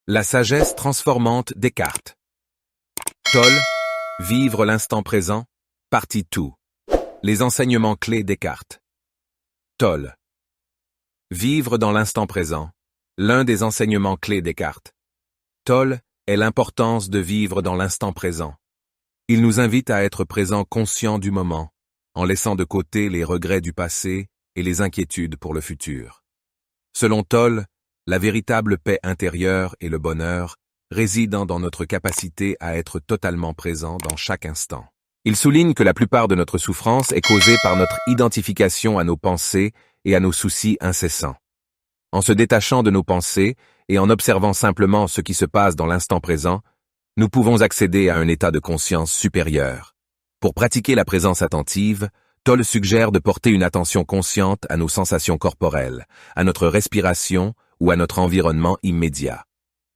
La sagesse transformante Descartes. Toll, vivre l'instant présent, partie 2. Les enseignements clés Descartes. Toll. Vivre dans l'instant présent, l'un des enseignements clés Descartes. Toll est l'importance de vivre dans l'instant présent. Il nous invite à être présents conscients du moment, en laissant de côté les regrets du passé et les inquiétudes pour le futur. Selon Toll, la véritable paix intérieure et le bonheur résident dans notre capacité à être totalement présent dans chaque instant. Il souligne que la plupart de notre souffrance est causée par notre identification à nos pensées et à nos soucis incessants. En se détachant de nos pensées et en observant simplement ce qui se passe dans l'instant présent, nous pouvons accéder à un état de conscience supérieur. Pour pratiquer la présence attentive, Toll suggère de porter une attention consciente à nos sensations corporelles, à notre respiration ou à notre environnement immédiat.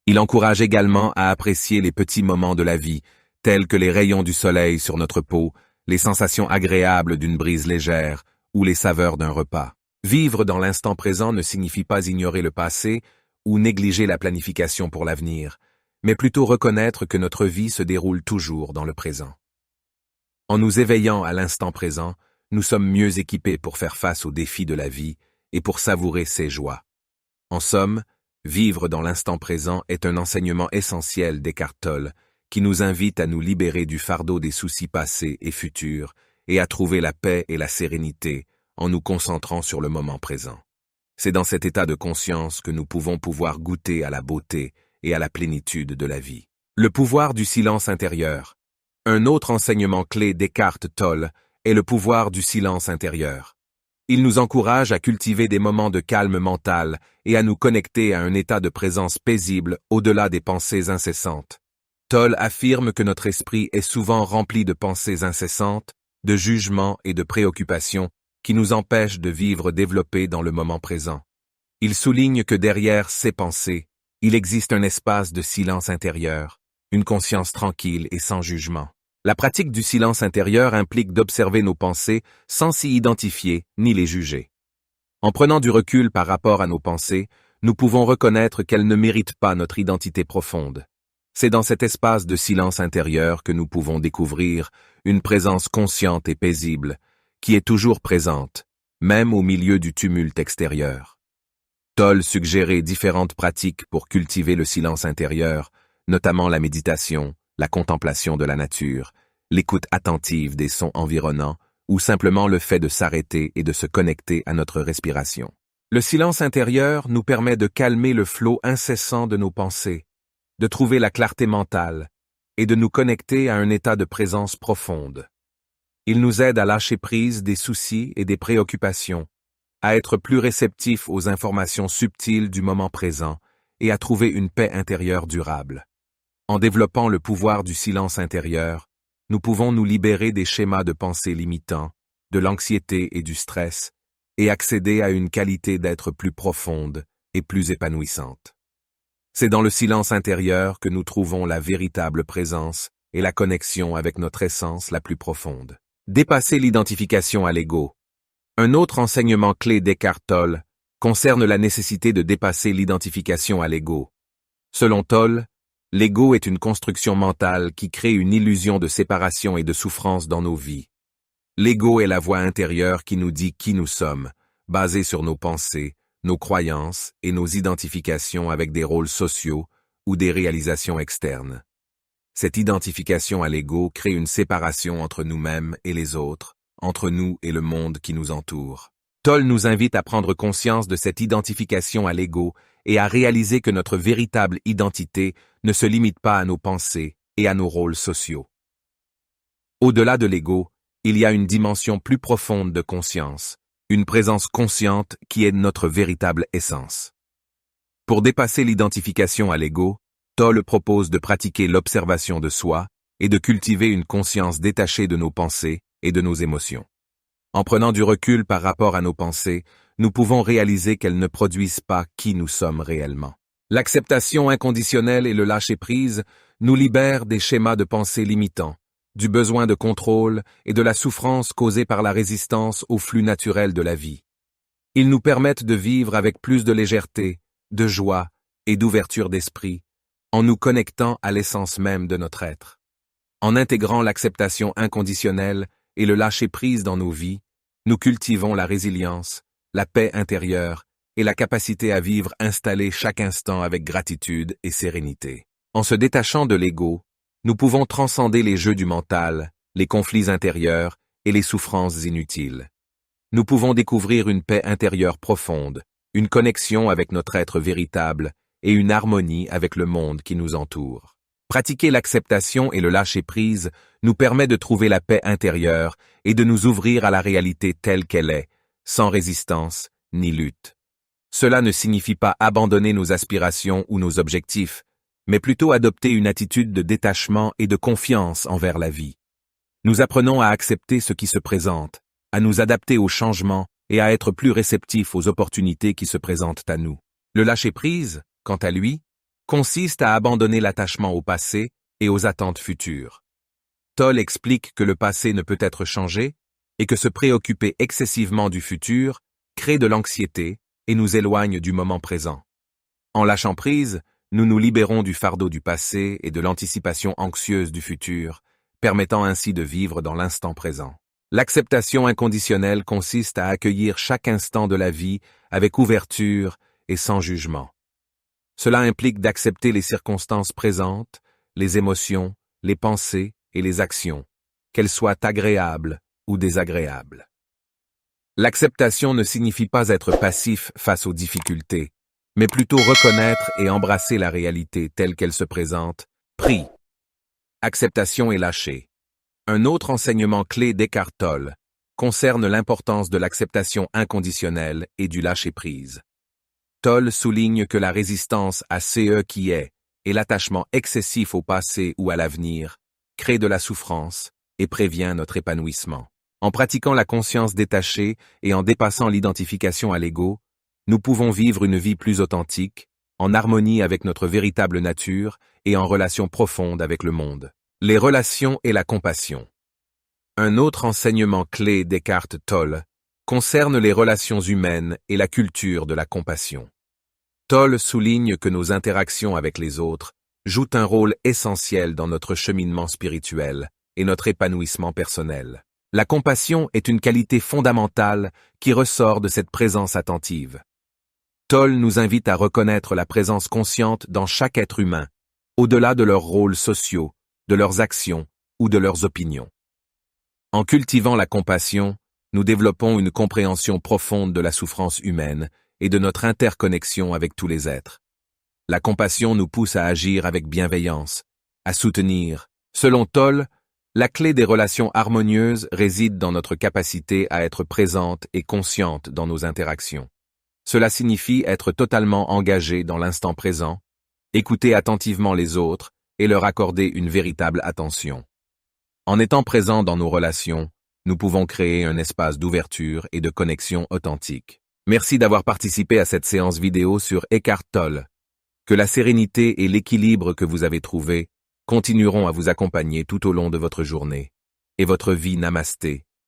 Il encourage également à apprécier les petits moments de la vie, tels que les rayons du soleil sur notre peau, les sensations agréables d'une brise légère ou les saveurs d'un repas. Vivre dans l'instant présent ne signifie pas ignorer le passé ou négliger la planification pour l'avenir, mais plutôt reconnaître que notre vie se déroule toujours dans le présent. En nous éveillant à l'instant présent, nous sommes mieux équipés pour faire face aux défis de la vie et pour savourer ses joies. En somme, vivre dans l'instant présent est un enseignement essentiel d'Eckhart Tolle qui nous invite à nous libérer du fardeau des soucis passés et futurs et à trouver la paix et la sérénité en nous concentrant sur le moment présent. C'est dans cet état de conscience que nous pouvons goûter à la beauté et à la plénitude de la vie. Le pouvoir du silence intérieur. Un autre enseignement clé d'Eckhart Tolle est le pouvoir du silence intérieur. Il nous encourage à cultiver des moments de calme mental et à nous connecter à un état de présence paisible au-delà des pensées incessantes. Tolle affirme que notre esprit est souvent rempli de pensées incessantes, de jugements et de préoccupations qui nous empêchent de vivre développés dans le moment présent. Il souligne que derrière ces pensées, il existe un espace de silence intérieur, une conscience tranquille et sans jugement. La pratique du silence intérieur implique d'observer nos pensées sans s'y identifier ni les juger. En prenant du recul par rapport à nos pensées, nous pouvons reconnaître qu'elles ne méritent pas notre identité profonde. C'est dans cet espace de silence intérieur que nous pouvons découvrir une présence consciente et paisible, qui est toujours présente, même au milieu du tumulte extérieur. Tolle suggérait différentes pratiques pour cultiver le silence intérieur, notamment la méditation, la contemplation de la nature, l'écoute attentive des sons environnants ou simplement le fait de s'arrêter et de se connecter à notre respiration. Le silence intérieur nous permet de calmer le flot incessant de nos pensées, de trouver la clarté mentale et de nous connecter à un état de présence profonde. Il nous aide à lâcher prise des soucis et des préoccupations, à être plus réceptifs aux informations subtiles du moment présent et à trouver une paix intérieure durable. En développant le pouvoir du silence intérieur, nous pouvons nous libérer des schémas de pensée limitants, de l'anxiété et du stress, et accéder à une qualité d'être plus profonde et plus épanouissante. C'est dans le silence intérieur que nous trouvons la véritable présence et la connexion avec notre essence la plus profonde. Dépasser l'identification à l'ego. Un autre enseignement clé d'Eckhart Tolle concerne la nécessité de dépasser l'identification à l'ego. Selon Tolle, l'ego est une construction mentale qui crée une illusion de séparation et de souffrance dans nos vies. L'ego est la voix intérieure qui nous dit qui nous sommes, basée sur nos pensées, nos croyances et nos identifications avec des rôles sociaux ou des réalisations externes. Cette identification à l'ego crée une séparation entre nous-mêmes et les autres, entre nous et le monde qui nous entoure. Tolle nous invite à prendre conscience de cette identification à l'ego et à réaliser que notre véritable identité ne se limite pas à nos pensées et à nos rôles sociaux. Au-delà de l'ego, il y a une dimension plus profonde de conscience, une présence consciente qui est notre véritable essence. Pour dépasser l'identification à l'ego, Tolle propose de pratiquer l'observation de soi et de cultiver une conscience détachée de nos pensées et de nos émotions. En prenant du recul par rapport à nos pensées, nous pouvons réaliser qu'elles ne produisent pas qui nous sommes réellement. L'acceptation inconditionnelle et le lâcher-prise nous libèrent des schémas de pensée limitants, du besoin de contrôle et de la souffrance causée par la résistance au flux naturel de la vie. Ils nous permettent de vivre avec plus de légèreté, de joie et d'ouverture d'esprit, en nous connectant à l'essence même de notre être. En intégrant l'acceptation inconditionnelle et le lâcher-prise dans nos vies, nous cultivons la résilience, la paix intérieure et la capacité à vivre installé chaque instant avec gratitude et sérénité. En se détachant de l'ego, nous pouvons transcender les jeux du mental, les conflits intérieurs et les souffrances inutiles. Nous pouvons découvrir une paix intérieure profonde, une connexion avec notre être véritable et une harmonie avec le monde qui nous entoure. Pratiquer l'acceptation et le lâcher-prise nous permet de trouver la paix intérieure et de nous ouvrir à la réalité telle qu'elle est, sans résistance ni lutte. Cela ne signifie pas abandonner nos aspirations ou nos objectifs, mais plutôt adopter une attitude de détachement et de confiance envers la vie. Nous apprenons à accepter ce qui se présente, à nous adapter aux changements et à être plus réceptifs aux opportunités qui se présentent à nous. Le lâcher-prise, quant à lui, consiste à abandonner l'attachement au passé et aux attentes futures. Toll explique que le passé ne peut être changé et que se préoccuper excessivement du futur crée de l'anxiété et nous éloigne du moment présent. En lâchant prise, nous nous libérons du fardeau du passé et de l'anticipation anxieuse du futur, permettant ainsi de vivre dans l'instant présent. L'acceptation inconditionnelle consiste à accueillir chaque instant de la vie avec ouverture et sans jugement. Cela implique d'accepter les circonstances présentes, les émotions, les pensées et les actions, qu'elles soient agréables ou désagréables. L'acceptation ne signifie pas être passif face aux difficultés, mais plutôt reconnaître et embrasser la réalité telle qu'elle se présente. Prix. Acceptation et lâcher. Un autre enseignement clé d'Eckhart Tolle concerne l'importance de l'acceptation inconditionnelle et du lâcher-prise. Tolle souligne que la résistance à ce qui est et l'attachement excessif au passé ou à l'avenir crée de la souffrance et prévient notre épanouissement. En pratiquant la conscience détachée et en dépassant l'identification à l'ego, nous pouvons vivre une vie plus authentique, en harmonie avec notre véritable nature et en relation profonde avec le monde. Les relations et la compassion. Un autre enseignement clé d'Eckhart Tolle concerne les relations humaines et la culture de la compassion. Tolle souligne que nos interactions avec les autres jouent un rôle essentiel dans notre cheminement spirituel et notre épanouissement personnel. La compassion est une qualité fondamentale qui ressort de cette présence attentive. Tolle nous invite à reconnaître la présence consciente dans chaque être humain, au-delà de leurs rôles sociaux, de leurs actions ou de leurs opinions. En cultivant la compassion, nous développons une compréhension profonde de la souffrance humaine et de notre interconnexion avec tous les êtres. La compassion nous pousse à agir avec bienveillance, à soutenir. Selon Tolle, la clé des relations harmonieuses réside dans notre capacité à être présente et consciente dans nos interactions. Cela signifie être totalement engagé dans l'instant présent, écouter attentivement les autres et leur accorder une véritable attention. En étant présents dans nos relations, nous pouvons créer un espace d'ouverture et de connexion authentique. Merci d'avoir participé à cette séance vidéo sur Eckhart Tolle. Que la sérénité et l'équilibre que vous avez trouvés continueront à vous accompagner tout au long de votre journée et votre vie namasté.